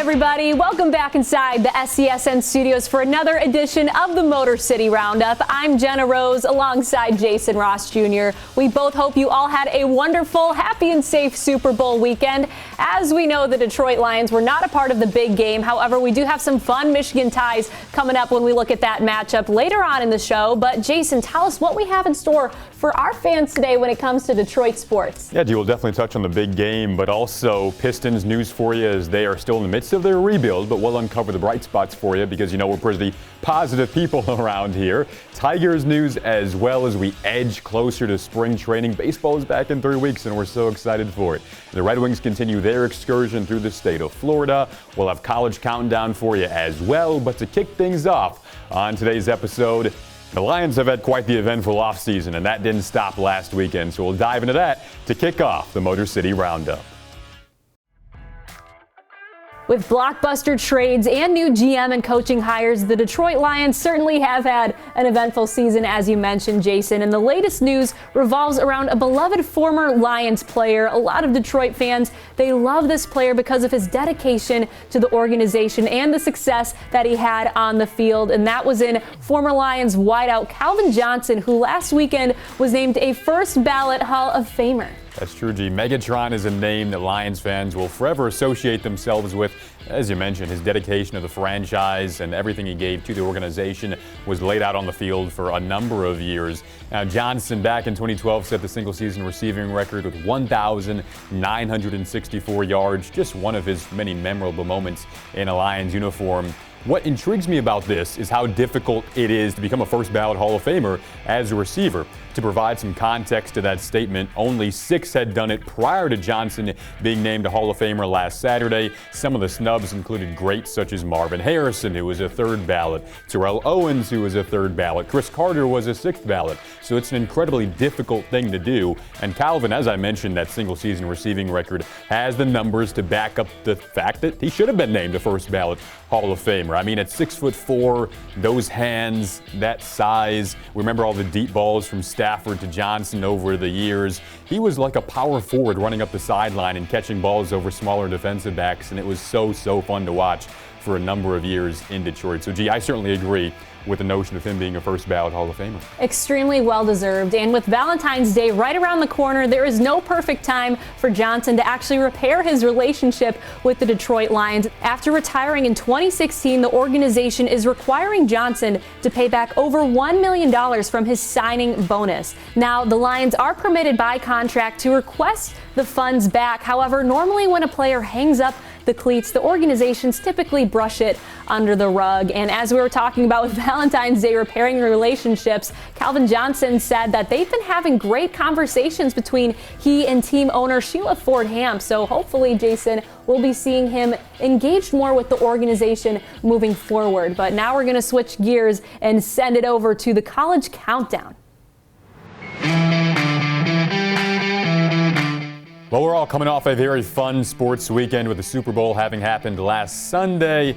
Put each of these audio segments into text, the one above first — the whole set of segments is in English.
everybody. Welcome back inside the SCSN studios for another edition of the Motor City Roundup. I'm Genna Rose alongside Jason Ross Jr. We both hope you all had a wonderful, happy, and safe Super Bowl weekend. As we know, the Detroit Lions were not a part of the big game. However, we do have some fun Michigan ties coming up when we look at that matchup later on in the show. But Jason, tell us what we have in store for our fans today when it comes to Detroit sports. Yeah, G, we'll definitely touch on the big game, but also Pistons news for you as they are still in the midst of their rebuild, but we'll uncover the bright spots for you because, you know, we're pretty positive people around here. Tigers news as well as we edge closer to spring training. Baseball is back in 3 weeks and we're so excited for it. The Red Wings continue their excursion through the state of Florida. We'll have college countdown for you as well, but to kick things off on today's episode, the Lions have had quite the eventful offseason, and that didn't stop last weekend, so we'll dive into that to kick off the Motor City Roundup. With blockbuster trades and new GM and coaching hires, the Detroit Lions certainly have had an eventful season, as you mentioned, Jason. And the latest news revolves around a beloved former Lions player. A lot of Detroit fans, they love this player because of his dedication to the organization and the success that he had on the field. And that was in former Lions wideout Calvin Johnson, who last weekend was named a first-ballot Hall of Famer. That's true, G. Megatron is a name that Lions fans will forever associate themselves with. As you mentioned, his dedication to the franchise and everything he gave to the organization was laid out on the field for a number of years. Now, Johnson back in 2012 set the single-season receiving record with 1,964 yards, just one of his many memorable moments in a Lions uniform. What intrigues me about this is how difficult it is to become a first-ballot Hall of Famer as a receiver. To provide some context to that statement, only 6 had done it prior to Johnson being named a Hall of Famer last Saturday. Some of the snubs included greats such as Marvin Harrison, who was a third ballot, Terrell Owens, who was a third ballot, Chris Carter was a 6th ballot. So it's an incredibly difficult thing to do. And Calvin, as I mentioned, that single-season receiving record has the numbers to back up the fact that he should have been named a first-ballot Hall of Famer. I mean, at 6'4", those hands, that size. Remember all the deep balls from Stafford to Johnson over the years. He was like a power forward running up the sideline and catching balls over smaller defensive backs, and it was so fun to watch for a number of years in Detroit. So, gee, I certainly agree with the notion of him being a first-ballot Hall of Famer. Extremely well-deserved. And with Valentine's Day right around the corner, there is no perfect time for Johnson to actually repair his relationship with the Detroit Lions. After retiring in 2016, the organization is requiring Johnson to pay back over $1 million from his signing bonus. Now, the Lions are permitted by contract to request the funds back. However, normally when a player hangs up the cleats, the organizations typically brush it under the rug. And as we were talking about with Valentine's Day repairing relationships, Calvin Johnson said that they've been having great conversations between he and team owner Sheila Ford-Ham. So hopefully, Jason, we'll be seeing him engaged more with the organization moving forward. But now we're going to switch gears and send it over to the college countdown. Well, we're all coming off a very fun sports weekend with the Super Bowl having happened last Sunday.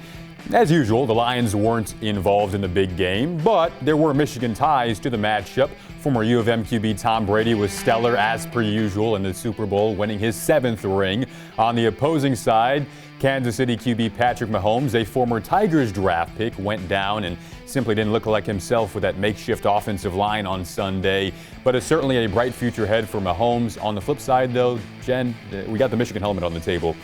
As usual, the Lions weren't involved in the big game, but there were Michigan ties to the matchup. Former U of M QB Tom Brady was stellar as per usual in the Super Bowl, winning his 7th ring. On the opposing side, Kansas City QB Patrick Mahomes, a former Tigers draft pick, went down and simply didn't look like himself with that makeshift offensive line on Sunday. But it's certainly a bright future ahead for Mahomes. On the flip side, though, Jen, we got the Michigan helmet on the table.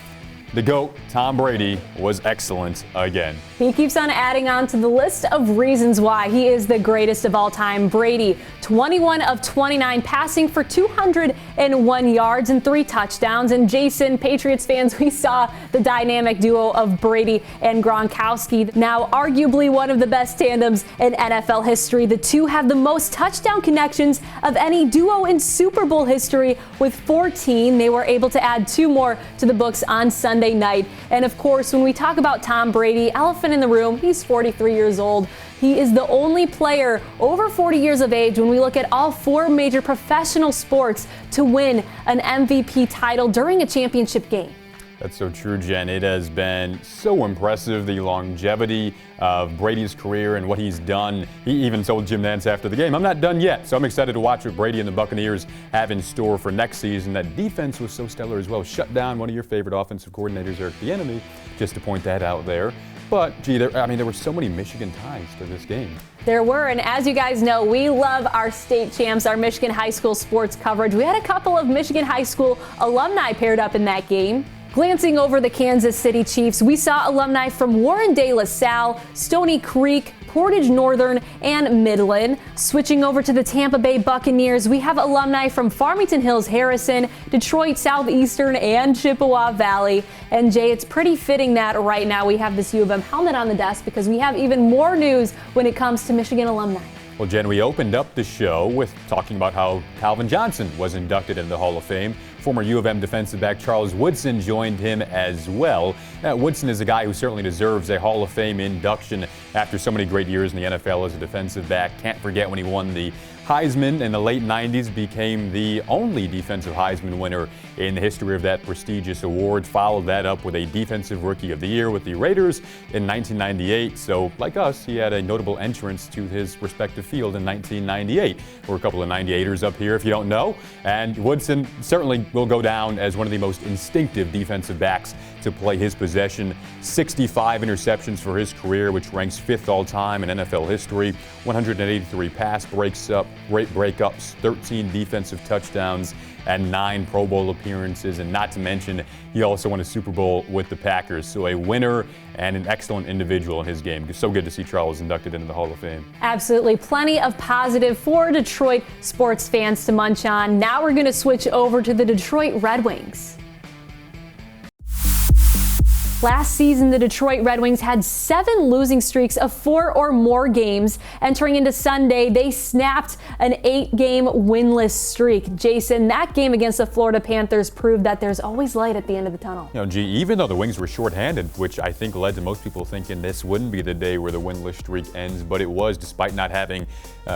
The GOAT, Tom Brady, was excellent again. He keeps on adding on to the list of reasons why he is the greatest of all time. Brady, 21 of 29, passing for 201 yards and 3 touchdowns. And Jason, Patriots fans, we saw the dynamic duo of Brady and Gronkowski. Now, arguably one of the best tandems in NFL history. The two have the most touchdown connections of any duo in Super Bowl history with 14. They were able to add 2 more to the books on Sunday night. And of course, when we talk about Tom Brady, elephant in the room, he's 43 years old. He is the only player over 40 years of age when we look at all 4 major professional sports to win an MVP title during a championship game. That's so true, Jen. It has been so impressive, the longevity of Brady's career and what he's done. He even told Jim Nantz after the game, "I'm not done yet." So I'm excited to watch what Brady and the Buccaneers have in store for next season. That defense was so stellar as well. Shut down one of your favorite offensive coordinators, Eric Bieniemy, just to point that out there. But, gee, there were so many Michigan ties to this game. There were, and as you guys know, we love our state champs, our Michigan high school sports coverage. We had a couple of Michigan high school alumni paired up in that game. Glancing over the Kansas City Chiefs, we saw alumni from Warren De La Salle, Stony Creek, Portage Northern, and Midland. Switching over to the Tampa Bay Buccaneers, we have alumni from Farmington Hills Harrison, Detroit Southeastern, and Chippewa Valley. And Jay, it's pretty fitting that right now we have this U of M helmet on the desk because we have even more news when it comes to Michigan alumni. Well, Jen, we opened up the show with talking about how Calvin Johnson was inducted into the Hall of Fame. Former U of M defensive back Charles Woodson joined him as well. Now, Woodson is a guy who certainly deserves a Hall of Fame induction after so many great years in the NFL as a defensive back. Can't forget when he won the Heisman in the late 90s, became the only defensive Heisman winner in the history of that prestigious award. Followed that up with a Defensive Rookie of the Year with the Raiders in 1998. So, like us, he had a notable entrance to his respective field in 1998. We're a couple of 98ers up here, if you don't know. And Woodson certainly will go down as one of the most instinctive defensive backs to play his possession. 65 interceptions for his career, which ranks 5th all-time in NFL history. 183 pass breakups, 13 defensive touchdowns, and 9 Pro Bowl appearances. And not to mention, he also won a Super Bowl with the Packers. So a winner and an excellent individual in his game. It's so good to see Charles inducted into the Hall of Fame. Absolutely. Plenty of positive for Detroit sports fans to munch on. Now we're going to switch over to the Detroit Red Wings. Last season, the Detroit Red Wings had 7 losing streaks of 4 or more games. Entering into Sunday, they snapped an 8-game winless streak. Jason, that game against the Florida Panthers proved that there's always light at the end of the tunnel. You know, gee, even though the Wings were shorthanded, which I think led to most people thinking this wouldn't be the day where the winless streak ends, but it was, despite not having,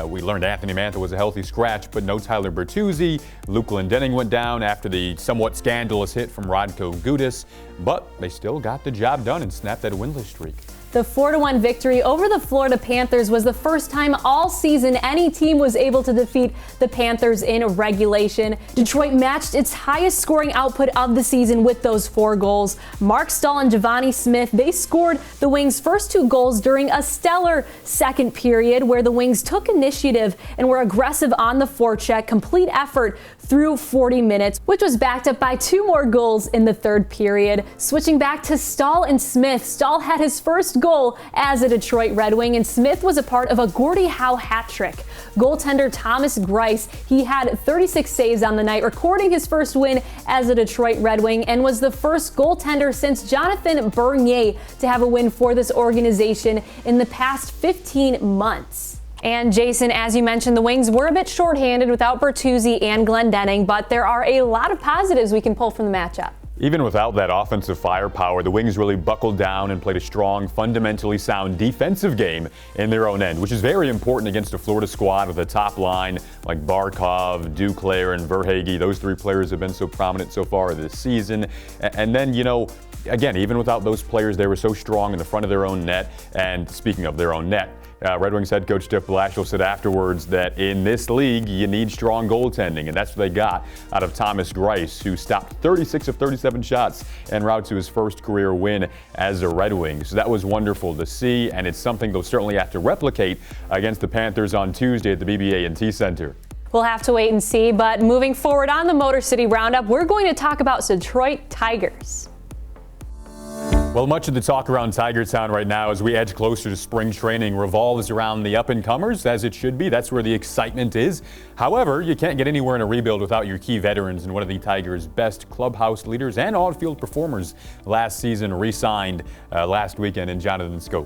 we learned Anthony Mantha was a healthy scratch, but no Tyler Bertuzzi. Luke Glendening went down after the somewhat scandalous hit from Radko Gudas, but they still got the job done and snapped that winless streak. The 4-1 victory over the Florida Panthers was the first time all season any team was able to defeat the Panthers in regulation. Detroit matched its highest scoring output of the season with those 4 goals. Mark Stahl and Giovanni Smith, they scored the Wings' first 2 goals during a stellar second period where the Wings took initiative and were aggressive on the forecheck, complete effort through 40 minutes, which was backed up by 2 more goals in the third period. Switching back to Stahl and Smith, Stahl had his first goal as a Detroit Red Wing, and Smith was a part of a Gordie Howe hat trick. Goaltender Thomas Greiss, he had 36 saves on the night, recording his first win as a Detroit Red Wing, and was the first goaltender since Jonathan Bernier to have a win for this organization in the past 15 months. And Jason, as you mentioned, the Wings were a bit shorthanded without Bertuzzi and Glendening, but there are a lot of positives we can pull from the matchup. Even without that offensive firepower, the Wings really buckled down and played a strong, fundamentally sound defensive game in their own end, which is very important against a Florida squad with a top line like Barkov, Duclair, and Verhaeghe. Those 3 players have been so prominent so far this season. And then, you know, again, even without those players, they were so strong in the front of their own net. And speaking of their own net, Red Wings head coach Jeff Blashill said afterwards that in this league, you need strong goaltending, and that's what they got out of Thomas Greiss, who stopped 36 of 37 shots en route to his first career win as a Red Wing. So that was wonderful to see, and it's something they'll certainly have to replicate against the Panthers on Tuesday at the BB&T Center. We'll have to wait and see, but moving forward on the Motor City Roundup, we're going to talk about Detroit Tigers. Well, much of the talk around Tiger Town right now as we edge closer to spring training revolves around the up-and-comers, as it should be. That's where the excitement is. However, you can't get anywhere in a rebuild without your key veterans, and one of the Tigers' best clubhouse leaders and on-field performers last season re-signed last weekend in Jonathan Schoop.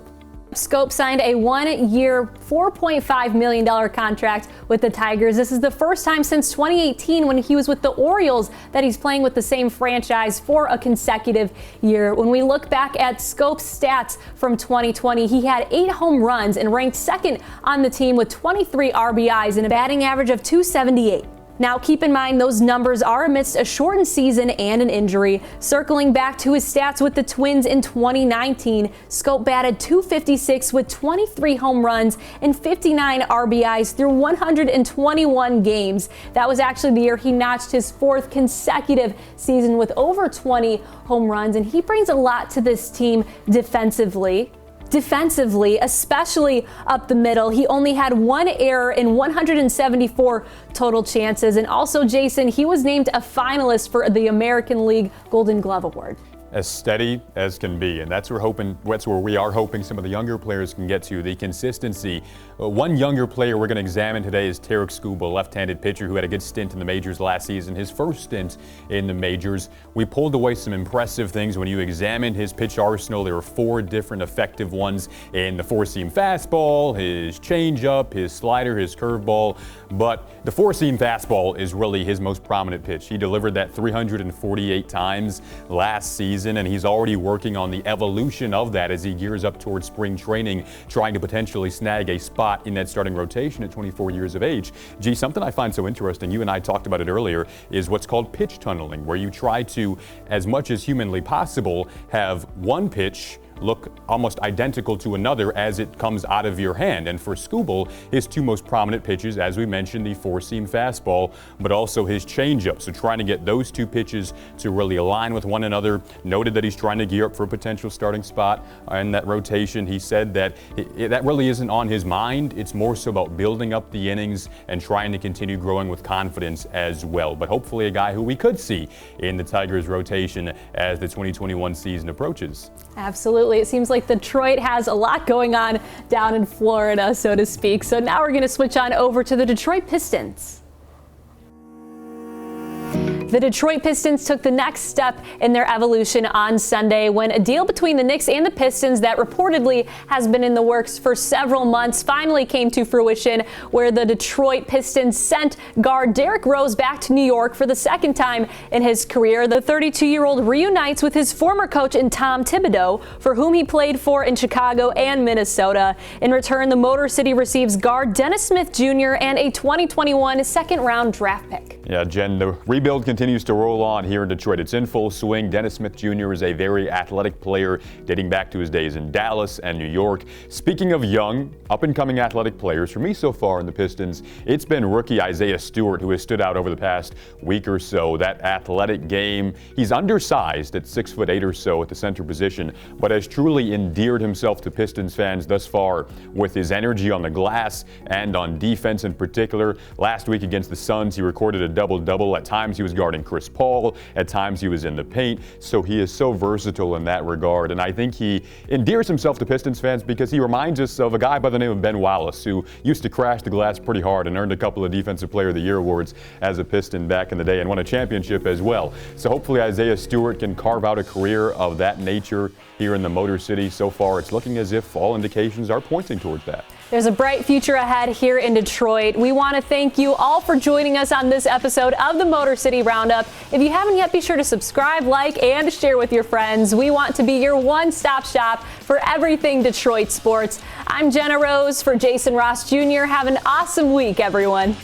Schoop signed a 1-year, $4.5 million contract with the Tigers. This is the first time since 2018 when he was with the Orioles that he's playing with the same franchise for a consecutive year. When we look back at Schoop's stats from 2020, he had 8 home runs and ranked second on the team with 23 RBIs and a batting average of .278. Now, keep in mind, those numbers are amidst a shortened season and an injury. Circling back to his stats with the Twins in 2019, Schoop batted .256 with 23 home runs and 59 RBIs through 121 games. That was actually the year he notched his 4th consecutive season with over 20 home runs, and he brings a lot to this team defensively. Especially up the middle, he only had 1 error in 174 total chances. And also, Jason, he was named a finalist for the American League Golden Glove Award. As steady as can be, and that's where we are hoping some of the younger players can get to, the consistency. One younger player we're going to examine today is Tarik Skubal, left-handed pitcher who had a good stint in the majors last season, his first stint in the majors. We pulled away some impressive things. When you examine his pitch arsenal, there were 4 different effective ones in the four-seam fastball, his changeup, his slider, his curveball, but the four-seam fastball is really his most prominent pitch. He delivered that 348 times last season, and he's already working on the evolution of that as he gears up towards spring training, trying to potentially snag a spot in that starting rotation at 24 years of age. Gee, something I find so interesting, you and I talked about it earlier, is what's called pitch tunneling, where you try to, as much as humanly possible, have one pitch look almost identical to another as it comes out of your hand. And for Skubal, his 2 most prominent pitches, as we mentioned, the four-seam fastball, but also his changeup. So trying to get those 2 pitches to really align with one another. Noted that he's trying to gear up for a potential starting spot in that rotation. He said that that really isn't on his mind. It's more so about building up the innings and trying to continue growing with confidence as well. But hopefully a guy who we could see in the Tigers rotation as the 2021 season approaches. Absolutely. It seems like Detroit has a lot going on down in Florida, so to speak. So now we're going to switch on over to the Detroit Pistons. The Detroit Pistons took the next step in their evolution on Sunday when a deal between the Knicks and the Pistons that reportedly has been in the works for several months finally came to fruition, where the Detroit Pistons sent guard Derrick Rose back to New York for the 2nd time in his career. The 32-year-old reunites with his former coach in Tom Thibodeau, for whom he played for in Chicago and Minnesota. In return, the Motor City receives guard Dennis Smith Jr. and a 2021 second-round draft pick. Yeah, Jen, the rebuild continues to roll on here in Detroit. It's in full swing. Dennis Smith Jr. is a very athletic player dating back to his days in Dallas and New York. Speaking of young, up-and-coming athletic players, for me so far in the Pistons, it's been rookie Isaiah Stewart who has stood out over the past week or so. That athletic game, he's undersized at 6'8" or so at the center position, but has truly endeared himself to Pistons fans thus far with his energy on the glass and on defense in particular. Last week against the Suns, he recorded a double-double. At times he was guarding Chris Paul, at times he was in the paint, so he is so versatile in that regard. And I think he endears himself to Pistons fans because he reminds us of a guy by the name of Ben Wallace, who used to crash the glass pretty hard and earned a couple of Defensive Player of the Year awards as a Piston back in the day and won a championship as well. So hopefully Isaiah Stewart can carve out a career of that nature here in the Motor City. So far, it's looking as if all indications are pointing towards that. There's a bright future ahead here in Detroit. We want to thank you all for joining us on this episode of the Motor City Roundup. If you haven't yet, be sure to subscribe, like, and share with your friends. We want to be your one-stop shop for everything Detroit sports. I'm Genna Rose for Jason Ross Jr. Have an awesome week, everyone.